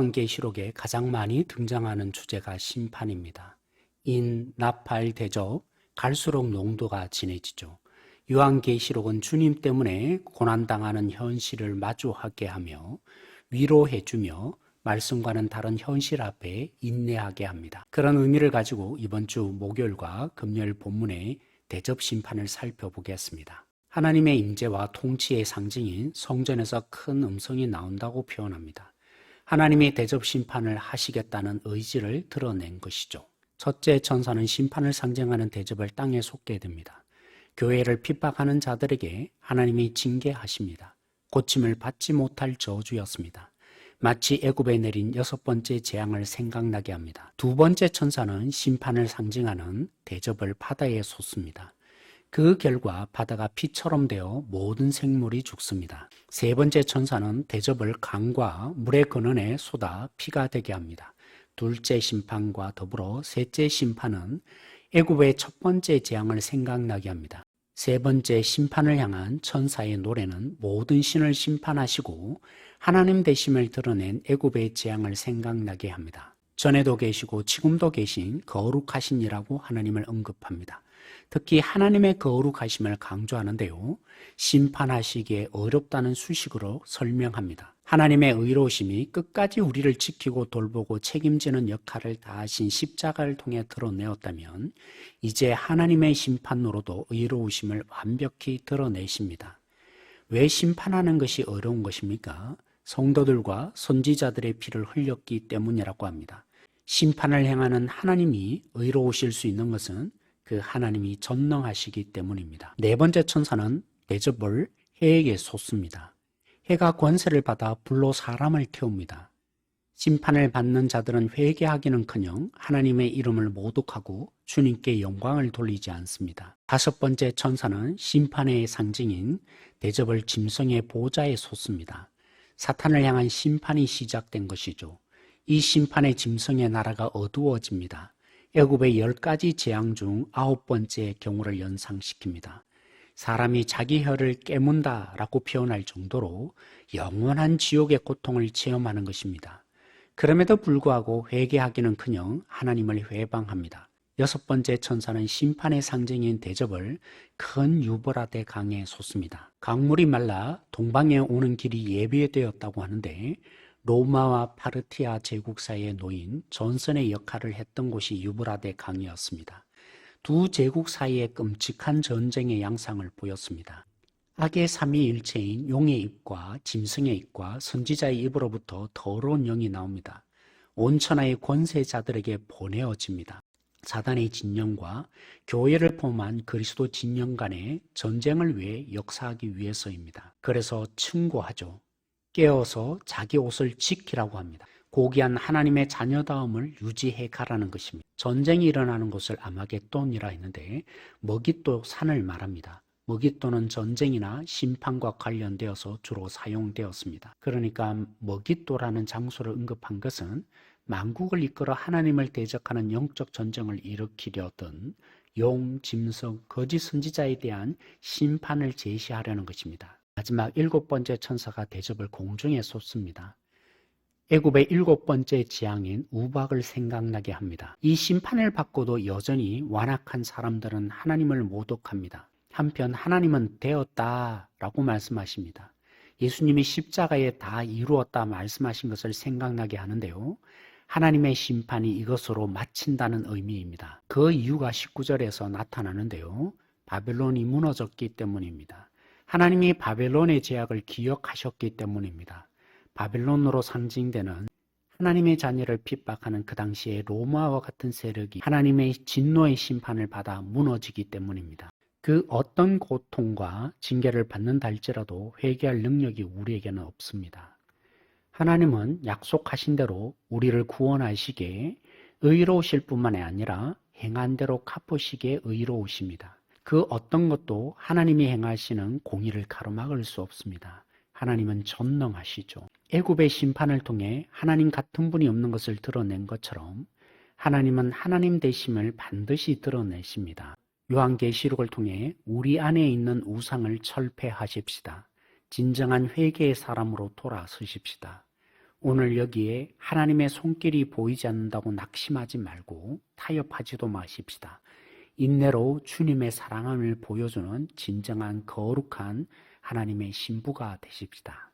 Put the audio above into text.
요한계시록에 가장 많이 등장하는 주제가 심판입니다. 인, 나팔, 대접, 갈수록 농도가 진해지죠. 요한계시록은 주님 때문에 고난당하는 현실을 마주하게 하며 위로해주며 말씀과는 다른 현실 앞에 인내하게 합니다. 그런 의미를 가지고 이번 주 목요일과 금요일 본문의 대접 심판을 살펴보겠습니다. 하나님의 임재와 통치의 상징인 성전에서 큰 음성이 나온다고 표현합니다. 하나님의 대접 심판을 하시겠다는 의지를 드러낸 것이죠. 첫째 천사는 심판을 상징하는 대접을 땅에 쏟게 됩니다. 교회를 핍박하는 자들에게 하나님이 징계하십니다. 고침을 받지 못할 저주였습니다. 마치 애굽에 내린 6번째 재앙을 생각나게 합니다. 두 번째 천사는 심판을 상징하는 대접을 바다에 쏟습니다. 그 결과 바다가 피처럼 되어 모든 생물이 죽습니다. 세 번째 천사는 대접을 강과 물의 근원에 쏟아 피가 되게 합니다. 둘째 심판과 더불어 셋째 심판은 애굽의 첫 번째 재앙을 생각나게 합니다. 세 번째 심판을 향한 천사의 노래는 모든 신을 심판하시고 하나님 되심을 드러낸 애굽의 재앙을 생각나게 합니다. 전에도 계시고 지금도 계신 거룩하신 이라고 하나님을 언급합니다. 특히 하나님의 거룩하심을 강조하는데요. 심판하시기에 어렵다는 수식으로 설명합니다. 하나님의 의로우심이 끝까지 우리를 지키고 돌보고 책임지는 역할을 다하신 십자가를 통해 드러내었다면 이제 하나님의 심판으로도 의로우심을 완벽히 드러내십니다. 왜 심판하는 것이 어려운 것입니까? 성도들과 선지자들의 피를 흘렸기 때문이라고 합니다. 심판을 행하는 하나님이 의로우실 수 있는 것은 그 하나님이 전능하시기 때문입니다. 네 번째 천사는 대접을 해에게 쏟습니다. 해가 권세를 받아 불로 사람을 태웁니다. 심판을 받는 자들은 회개하기는커녕 하나님의 이름을 모독하고 주님께 영광을 돌리지 않습니다. 다섯 번째 천사는 심판의 상징인 대접을 짐승의 보좌에 쏟습니다. 사탄을 향한 심판이 시작된 것이죠. 이 심판의 짐승의 나라가 어두워집니다. 애굽의 10가지 재앙 중 9번째 경우를 연상시킵니다. 사람이 자기 혀를 깨문다라고 표현할 정도로 영원한 지옥의 고통을 체험하는 것입니다. 그럼에도 불구하고 회개하기는커녕 하나님을 회방합니다. 6번째 천사는 심판의 상징인 대접을 큰 유브라데 강에 쏟습니다. 강물이 말라 동방에 오는 길이 예비되었다고 하는데 로마와 파르티아 제국 사이에 놓인 전선의 역할을 했던 곳이 유브라데 강이었습니다. 두 제국 사이에 끔찍한 전쟁의 양상을 보였습니다. 악의 삼위일체인 용의 입과 짐승의 입과 선지자의 입으로부터 더러운 영이 나옵니다. 온 천하의 권세자들에게 보내어집니다. 사단의 진영과 교회를 포함한 그리스도 진영 간의 전쟁을 위해 역사하기 위해서입니다. 그래서 충고하죠. 깨어서 자기 옷을 지키라고 합니다. 고귀한 하나님의 자녀다움을 유지해 가라는 것입니다. 전쟁이 일어나는 곳을 아마겟돈이라 했는데 머깃도 산을 말합니다. 머깃도는 전쟁이나 심판과 관련되어서 주로 사용되었습니다. 그러니까 머깃도라는 장소를 언급한 것은 만국을 이끌어 하나님을 대적하는 영적 전쟁을 일으키려던 용, 짐승, 거짓 선지자에 대한 심판을 제시하려는 것입니다. 마지막 7번째 천사가 대접을 공중에 쏟습니다. 애굽의 7번째 재앙인 우박을 생각나게 합니다. 이 심판을 받고도 여전히 완악한 사람들은 하나님을 모독합니다. 한편 하나님은 되었다라고 말씀하십니다. 예수님이 십자가에 다 이루었다 말씀하신 것을 생각나게 하는데요. 하나님의 심판이 이것으로 마친다는 의미입니다. 그 이유가 19절에서 나타나는데요. 바벨론이 무너졌기 때문입니다. 하나님이 바벨론의 제약을 기억하셨기 때문입니다. 바벨론으로 상징되는 하나님의 자녀를 핍박하는 그 당시의 로마와 같은 세력이 하나님의 진노의 심판을 받아 무너지기 때문입니다. 그 어떤 고통과 징계를 받는다 할지라도 회개할 능력이 우리에게는 없습니다. 하나님은 약속하신 대로 우리를 구원하시기에 의로우실 뿐만 아니라 행한 대로 갚으시기에 의로우십니다. 그 어떤 것도 하나님이 행하시는 공의를 가로막을 수 없습니다. 하나님은 전능하시죠. 애굽의 심판을 통해 하나님 같은 분이 없는 것을 드러낸 것처럼 하나님은 하나님 되심을 반드시 드러내십니다. 요한계시록을 통해 우리 안에 있는 우상을 철폐하십시다. 진정한 회개의 사람으로 돌아서십시다. 오늘 여기에 하나님의 손길이 보이지 않는다고 낙심하지 말고 타협하지도 마십시다. 인내로 주님의 사랑을 보여주는 진정한 거룩한 하나님의 신부가 되십시다.